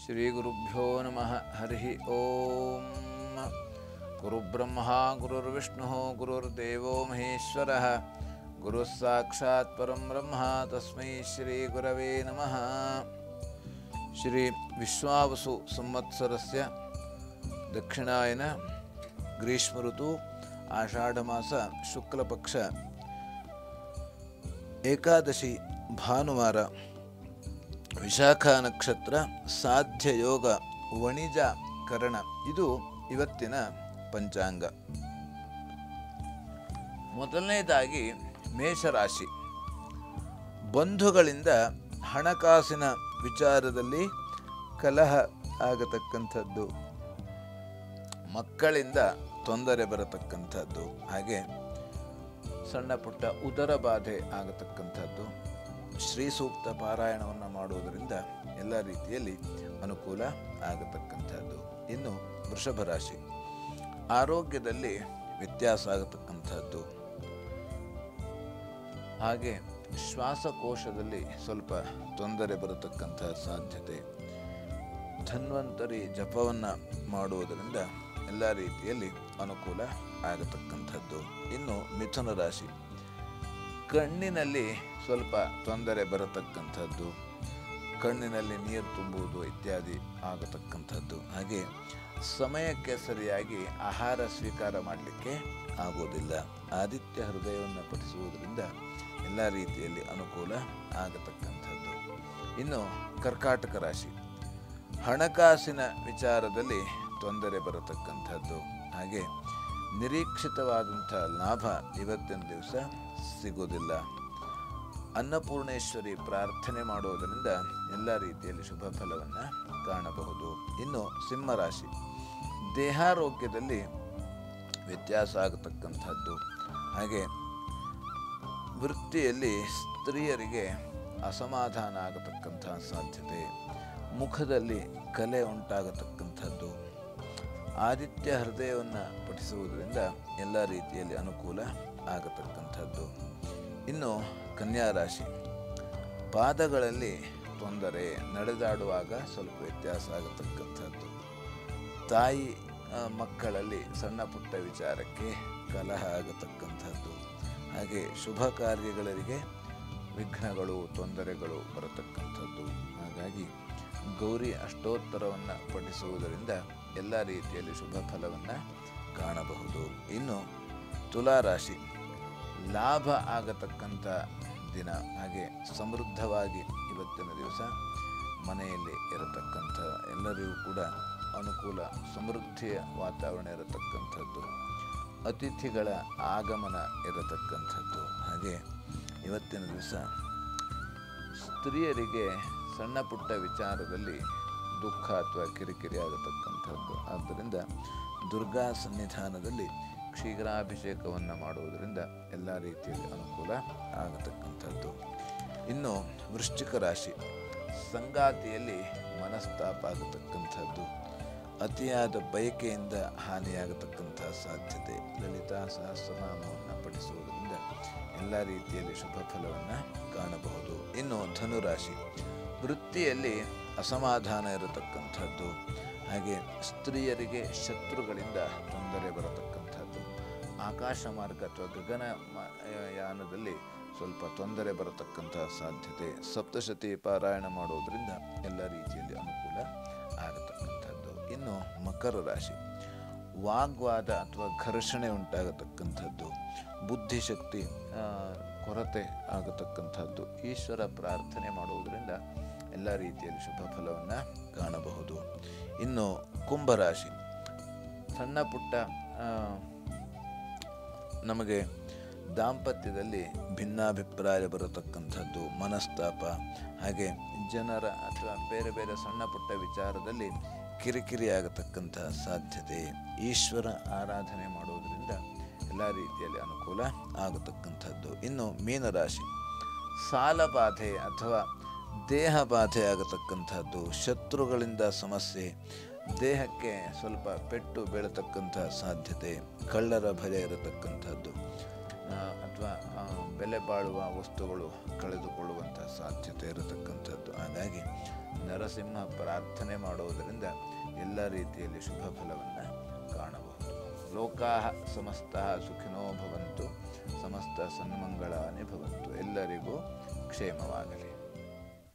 ಶ್ರೀಗುರುಭ್ಯೋ ನಮಃ. ಹರಿ ಓಂ. ಗುರುಬ್ರಹ್ಮ ಗುರುರ್ವಿಷ್ಣು ಗುರುರ್ದೇವೋ ಮಹೇಶ್ವರಃ. ಗುರುಃ ಸಾಕ್ಷಾತ್ ಪರಂ ಬ್ರಹ್ಮ. ತಸ್ಮೈ ಶ್ರೀ ಗುರವೇ ನಮಃ. ಶ್ರೀ ವಿಶ್ವಾವಸು ಸಂವತ್ಸರಸ್ಯ ದಕ್ಷಿಣಾಯನ ಗ್ರೀಷ್ಮ ಋತು ಆಷಾಢಮಾಸ ಶುಕ್ಲಪಕ್ಷ ಏಕಾದಶಿ ಭಾನುವಾರ, ವಿಶಾಖ ನಕ್ಷತ್ರ, ಸಾಧ್ಯ ಯೋಗ, ವಣಿಜ ಕರಣ. ಇದು ಇವತ್ತಿನ ಪಂಚಾಂಗ. ಮೊದಲನೇದಾಗಿ ಮೇಷರಾಶಿ. ಬಂಧುಗಳಿಂದ ಹಣಕಾಸಿನ ವಿಚಾರದಲ್ಲಿ ಕಲಹ ಆಗತಕ್ಕಂಥದ್ದು, ಮಕ್ಕಳಿಂದ ತೊಂದರೆ ಬರತಕ್ಕಂಥದ್ದು, ಹಾಗೆ ಸಣ್ಣ ಪುಟ್ಟ ಉದರ ಬಾಧೆ ಆಗತಕ್ಕಂಥದ್ದು. ಶ್ರೀ ಸೂಕ್ತ ಪಾರಾಯಣವನ್ನು ಮಾಡುವುದರಿಂದ ಎಲ್ಲ ರೀತಿಯಲ್ಲಿ ಅನುಕೂಲ ಆಗತಕ್ಕಂಥದ್ದು. ಇನ್ನು ವೃಷಭ ರಾಶಿ. ಆರೋಗ್ಯದಲ್ಲಿ ವ್ಯತ್ಯಾಸ ಆಗತಕ್ಕಂಥದ್ದು, ಹಾಗೆ ಶ್ವಾಸಕೋಶದಲ್ಲಿ ಸ್ವಲ್ಪ ತೊಂದರೆ ಬರತಕ್ಕಂಥ ಸಾಧ್ಯತೆ. ಧನ್ವಂತರಿ ಜಪವನ್ನು ಮಾಡುವುದರಿಂದ ಎಲ್ಲ ರೀತಿಯಲ್ಲಿ ಅನುಕೂಲ ಆಗತಕ್ಕಂಥದ್ದು. ಇನ್ನು ಮಿಥುನ ರಾಶಿ. ಕಣ್ಣಿನಲ್ಲಿ ಸ್ವಲ್ಪ ತೊಂದರೆ ಬರತಕ್ಕಂಥದ್ದು, ಕಣ್ಣಿನಲ್ಲಿ ನೀರು ತುಂಬುವುದು ಇತ್ಯಾದಿ ಆಗತಕ್ಕಂಥದ್ದು. ಹಾಗೆ ಸಮಯಕ್ಕೆ ಸರಿಯಾಗಿ ಆಹಾರ ಸ್ವೀಕಾರ ಮಾಡಲಿಕ್ಕೆ ಆಗೋದಿಲ್ಲ. ಆದಿತ್ಯ ಹೃದಯವನ್ನು ಪಠಿಸುವುದರಿಂದ ಎಲ್ಲ ರೀತಿಯಲ್ಲಿ ಅನುಕೂಲ ಆಗತಕ್ಕಂಥದ್ದು. ಇನ್ನು ಕರ್ಕಾಟಕ ರಾಶಿ. ಹಣಕಾಸಿನ ವಿಚಾರದಲ್ಲಿ ತೊಂದರೆ ಬರತಕ್ಕಂಥದ್ದು, ಹಾಗೆ ನಿರೀಕ್ಷಿತವಾದಂಥ ಲಾಭ ಇವತ್ತಿನ ದಿವಸ ಸಿಗೋದಿಲ್ಲ. ಅನ್ನಪೂರ್ಣೇಶ್ವರಿ ಪ್ರಾರ್ಥನೆ ಮಾಡುವುದರಿಂದ ಎಲ್ಲ ರೀತಿಯಲ್ಲಿ ಶುಭ ಫಲವನ್ನು ಕಾಣಬಹುದು. ಇನ್ನು ಸಿಂಹರಾಶಿ. ದೇಹಾರೋಗ್ಯದಲ್ಲಿ ವ್ಯತ್ಯಾಸ ಆಗತಕ್ಕಂಥದ್ದು, ಹಾಗೆ ವೃತ್ತಿಯಲ್ಲಿ ಸ್ತ್ರೀಯರಿಗೆ ಅಸಮಾಧಾನ ಆಗತಕ್ಕಂಥ ಸಾಧ್ಯತೆ, ಮುಖದಲ್ಲಿ ಕಲೆ ಉಂಟಾಗತಕ್ಕಂಥದ್ದು. ಆದಿತ್ಯ ಹೃದಯವನ್ನು ಪಠಿಸುವುದರಿಂದ ಎಲ್ಲ ರೀತಿಯಲ್ಲಿ ಅನುಕೂಲ ಆಗತಕ್ಕಂಥದ್ದು. ಇನ್ನು ಕನ್ಯಾ ರಾಶಿ. ಪಾದಗಳಲ್ಲಿ ತೊಂದರೆ, ನಡೆದಾಡುವಾಗ ಸ್ವಲ್ಪ ವ್ಯತ್ಯಾಸ ಆಗತಕ್ಕಂಥದ್ದು. ತಾಯಿ ಮಕ್ಕಳಲ್ಲಿ ಸಣ್ಣ ಪುಟ್ಟ ವಿಚಾರಕ್ಕೆ ಕಲಹ ಆಗತಕ್ಕಂಥದ್ದು, ಹಾಗೆ ಶುಭ ಕಾರ್ಯಗಳಿಗೆ ವಿಘ್ನಗಳು, ತೊಂದರೆಗಳು ಬರತಕ್ಕಂಥದ್ದು. ಹಾಗಾಗಿ ಗೌರಿ ಅಷ್ಟೋತ್ತರವನ್ನು ಪಠಿಸುವುದರಿಂದ ಎಲ್ಲ ರೀತಿಯಲ್ಲಿ ಶುಭ ಫಲವನ್ನು ಕಾಣಬಹುದು. ಇನ್ನು ತುಲಾರಾಶಿ. ಲಾಭ ಆಗತಕ್ಕಂಥ ದಿನ, ಹಾಗೆ ಸಮೃದ್ಧವಾಗಿ ಇವತ್ತಿನ ದಿವಸ ಮನೆಯಲ್ಲಿ ಇರತಕ್ಕಂಥ ಎಲ್ಲರಿಗೂ ಕೂಡ ಅನುಕೂಲ, ಸಮೃದ್ಧಿಯ ವಾತಾವರಣ ಇರತಕ್ಕಂಥದ್ದು. ಅತಿಥಿಗಳ ಆಗಮನ ಇರತಕ್ಕಂಥದ್ದು. ಹಾಗೆ ಇವತ್ತಿನ ದಿವಸ ಸ್ತ್ರೀಯರಿಗೆ ಸಣ್ಣ ಪುಟ್ಟ ವಿಚಾರದಲ್ಲಿ ದುಃಖ ಅಥವಾ ಕಿರಿಕಿರಿ ಆಗತಕ್ಕಂಥದ್ದು. ಆದ್ದರಿಂದ ದುರ್ಗಾ ಸನ್ನಿಧಾನದಲ್ಲಿ ಕ್ಷೀರಾಭಿಷೇಕವನ್ನು ಮಾಡುವುದರಿಂದ ಎಲ್ಲ ರೀತಿಯಲ್ಲಿ ಅನುಕೂಲ ಆಗತಕ್ಕಂಥದ್ದು. ಇನ್ನು ವೃಶ್ಚಿಕ ರಾಶಿ. ಸಂಗಾತಿಯಲ್ಲಿ ಮನಸ್ತಾಪ ಆಗತಕ್ಕಂಥದ್ದು, ಅತಿಯಾದ ಬಯಕೆಯಿಂದ ಹಾನಿಯಾಗತಕ್ಕಂಥ ಸಾಧ್ಯತೆ. ಲಲಿತಾ ಸಹಸ್ರನಾಮವನ್ನು ಪಠಿಸುವುದರಿಂದ ಎಲ್ಲ ರೀತಿಯಲ್ಲಿ ಶುಭ ಫಲವನ್ನು ಕಾಣಬಹುದು. ಇನ್ನು ಧನುರಾಶಿ. ವೃತ್ತಿಯಲ್ಲಿ ಅಸಮಾಧಾನ ಇರತಕ್ಕಂಥದ್ದು, ಹಾಗೆ ಸ್ತ್ರೀಯರಿಗೆ ಶತ್ರುಗಳಿಂದ ತೊಂದರೆ ಬರತಕ್ಕಂಥದ್ದು. ಆಕಾಶ ಮಾರ್ಗ ಅಥವಾ ಗಗನ ಯಾನದಲ್ಲಿ ಸ್ವಲ್ಪ ತೊಂದರೆ ಬರತಕ್ಕಂಥ ಸಾಧ್ಯತೆ. ಸಪ್ತಶತಿ ಪಾರಾಯಣ ಮಾಡುವುದರಿಂದ ಎಲ್ಲ ರೀತಿಯಲ್ಲಿ ಅನುಕೂಲ ಆಗತಕ್ಕಂಥದ್ದು. ಇನ್ನು ಮಕರ ರಾಶಿ. ವಾಗ್ವಾದ ಅಥವಾ ಘರ್ಷಣೆ ಉಂಟಾಗತಕ್ಕಂಥದ್ದು, ಬುದ್ಧಿಶಕ್ತಿ ಕೊರತೆ ಆಗತಕ್ಕಂಥದ್ದು. ಈಶ್ವರ ಪ್ರಾರ್ಥನೆ ಮಾಡುವುದರಿಂದ ಎಲ್ಲ ರೀತಿಯಲ್ಲಿ ಶುಭ ಫಲವನ್ನು ಕಾಣಬಹುದು. ಇನ್ನು ಕುಂಭರಾಶಿ. ಸಣ್ಣ ಪುಟ್ಟ ನಮಗೆ ದಾಂಪತ್ಯದಲ್ಲಿ ಭಿನ್ನಾಭಿಪ್ರಾಯ ಬರತಕ್ಕಂಥದ್ದು, ಮನಸ್ತಾಪ, ಹಾಗೆ ಜನರ ಅಥವಾ ಬೇರೆ ಬೇರೆ ಸಣ್ಣ ಪುಟ್ಟ ವಿಚಾರದಲ್ಲಿ ಕಿರಿಕಿರಿ ಆಗತಕ್ಕಂಥ ಸಾಧ್ಯತೆ. ಈಶ್ವರ ಆರಾಧನೆ ಮಾಡುವುದರಿಂದ ಎಲ್ಲ ರೀತಿಯಲ್ಲಿ ಅನುಕೂಲ ಆಗತಕ್ಕಂಥದ್ದು. ಇನ್ನು ಮೀನರಾಶಿ. ಸಾಲ ಬಾಧೆ ಅಥವಾ ದೇಹ ಬಾಧೆ ಆಗತಕ್ಕಂಥದ್ದು, ಶತ್ರುಗಳಿಂದ ಸಮಸ್ಯೆ, ದೇಹಕ್ಕೆ ಸ್ವಲ್ಪ ಪೆಟ್ಟು ಬೀಳತಕ್ಕಂಥ ಸಾಧ್ಯತೆ, ಕಳ್ಳರ ಭಯ ಇರತಕ್ಕಂಥದ್ದು. ಅಥವಾ ಬೆಲೆ ಬಾಳುವ ವಸ್ತುಗಳು ಕಳೆದುಕೊಳ್ಳುವಂಥ ಸಾಧ್ಯತೆ ಇರತಕ್ಕಂಥದ್ದು. ಹಾಗಾಗಿ ನರಸಿಂಹ ಪ್ರಾರ್ಥನೆ ಮಾಡುವುದರಿಂದ ಎಲ್ಲ ರೀತಿಯಲ್ಲಿ ಶುಭ ಫಲವನ್ನು ಕಾಣಬಹುದು. ಲೋಕಾಃ ಸಮಸ್ತಃ ಸುಖಿನೋ ಭವಂತು, ಸಮಸ್ತ ಸನ್ಮಂಗಳಾನಿ ಭವಂತು. ಎಲ್ಲರಿಗೂ ಕ್ಷೇಮವಾಗಲಿ.